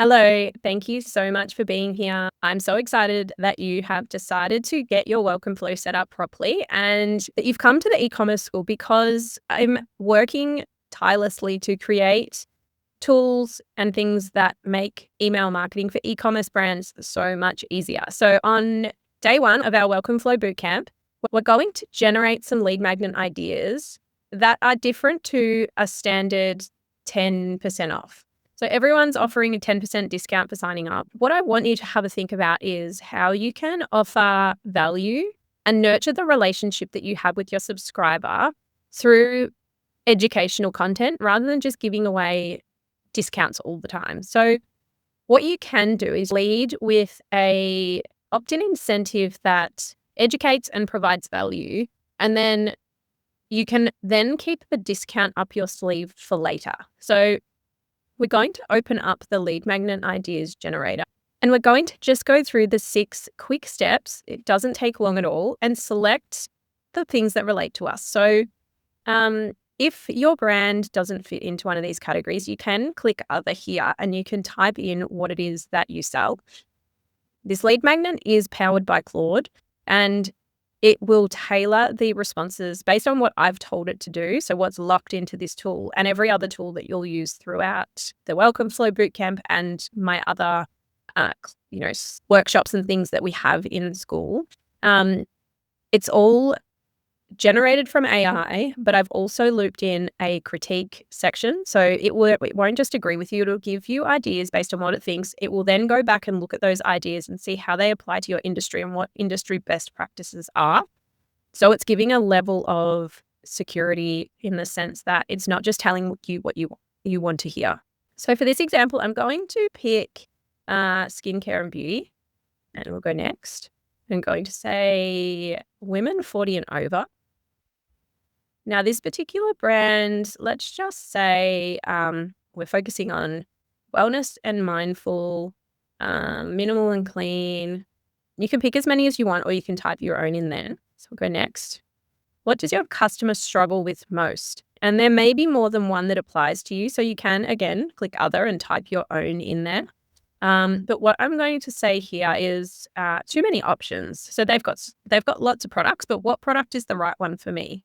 Hello, thank you so much for being here. I'm so excited that you have decided to get your Welcome Flow set up properly and that you've come to the e-commerce school because I'm working tirelessly to create tools and things that make email marketing for e-commerce brands so much easier. So on day one of our Welcome Flow Bootcamp, we're going to generate some lead magnet ideas that are different to a standard 10% off. So everyone's offering a 10% discount for signing up. What I want you to have a think about is how you can offer value and nurture the relationship that you have with your subscriber through educational content rather than just giving away discounts all the time. So what you can do is lead with a opt-in incentive that educates and provides value, and then you can then keep the discount up your sleeve for later. So we're going to open up the lead magnet ideas generator and we're going to just go through the 6 quick steps. It doesn't take long at all, and select the things that relate to us. So if your brand doesn't fit into one of these categories, you can click other here and you can type in what it is that you sell. This lead magnet is powered by Claude and it will tailor the responses based on what I've told it to do. So what's locked into this tool and every other tool that you'll use throughout the Welcome Flow Bootcamp and my other, workshops and things that we have in school. It's all generated from AI, but I've also looped in a critique section. So it won't just agree with you. It'll give you ideas based on what it thinks. It will then go back and look at those ideas and see how they apply to your industry and what industry best practices are. So it's giving a level of security in the sense that it's not just telling you what you want to hear. So for this example, I'm going to pick skincare and beauty, and we'll go next. I'm going to say women 40 and over. Now, this particular brand, let's just say we're focusing on wellness and mindful, minimal and clean. You can pick as many as you want, or you can type your own in there. So we'll go next. What does your customer struggle with most? And there may be more than one that applies to you. So you can, again, click other and type your own in there. But what I'm going to say here is too many options. So they've got lots of products, but what product is the right one for me?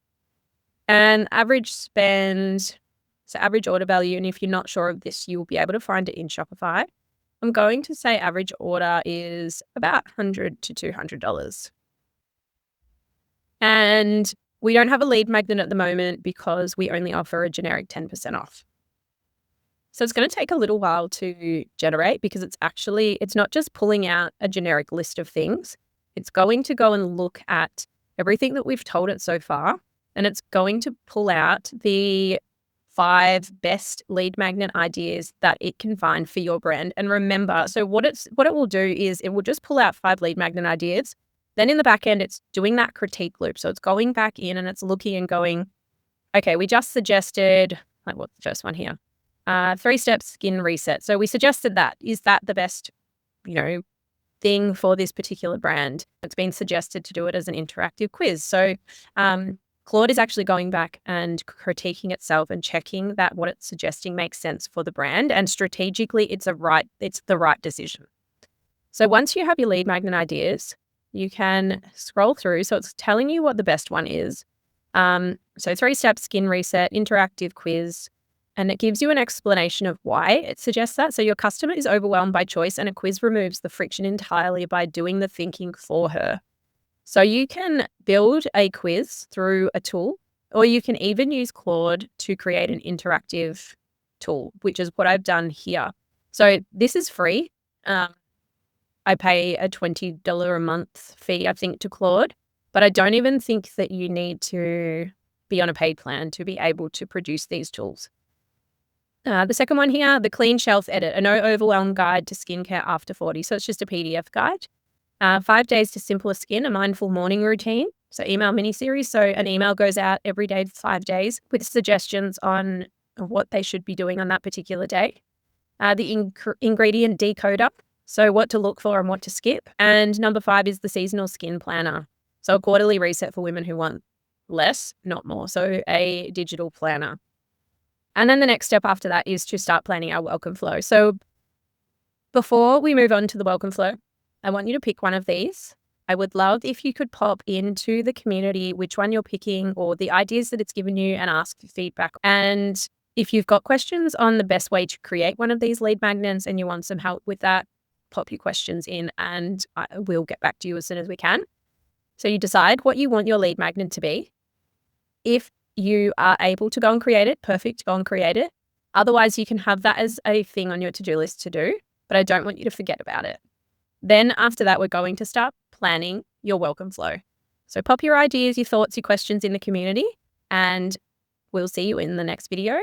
And average spend, so average order value, and if you're not sure of this, you'll be able to find it in Shopify. I'm going to say average order is about $100 to $200. And we don't have a lead magnet at the moment because we only offer a generic 10% off. So it's going to take a little while to generate because it's not just pulling out a generic list of things. It's going to go and look at everything that we've told it so far. And it's going to pull out the 5 best lead magnet ideas that it can find for your brand. And remember, so what it will do is it will just pull out 5 lead magnet ideas. Then in the back end, it's doing that critique loop. So it's going back in and it's looking and going, okay, we just suggested, like what's the first one here? 3-step skin reset. So we suggested that. Is that the best, thing for this particular brand? It's been suggested to do it as an interactive quiz. So Claude is actually going back and critiquing itself and checking that what it's suggesting makes sense for the brand, and strategically it's the right decision. So once you have your lead magnet ideas, you can scroll through. So it's telling you what the best one is. So 3-step skin reset, interactive quiz, and it gives you an explanation of why it suggests that. So your customer is overwhelmed by choice and a quiz removes the friction entirely by doing the thinking for her. So you can build a quiz through a tool, or you can even use Claude to create an interactive tool, which is what I've done here. So this is free. I pay a $20 a month fee, I think, to Claude, but I don't even think that you need to be on a paid plan to be able to produce these tools. The second one here, the Clean Shelf Edit, a no overwhelm guide to skincare after 40. So it's just a PDF guide. 5 days to simpler skin, a mindful morning routine. So email mini series. So an email goes out every day for 5 days with suggestions on what they should be doing on that particular day. The ingredient decoder. So what to look for and what to skip. And number 5 is the seasonal skin planner. So a quarterly reset for women who want less, not more. So a digital planner. And then the next step after that is to start planning our welcome flow. So Before we move on to the welcome flow, I want you to pick one of these. I would love if you could pop into the community which one you're picking or the ideas that it's given you and ask for feedback. And if you've got questions on the best way to create one of these lead magnets and you want some help with that, pop your questions in and we'll get back to you as soon as we can. So you decide what you want your lead magnet to be. If you are able to go and create it, perfect, go and create it. Otherwise, you can have that as a thing on your to-do list to do, but I don't want you to forget about it. Then after that, we're going to start planning your welcome flow. So pop your ideas, your thoughts, your questions in the community, and we'll see you in the next video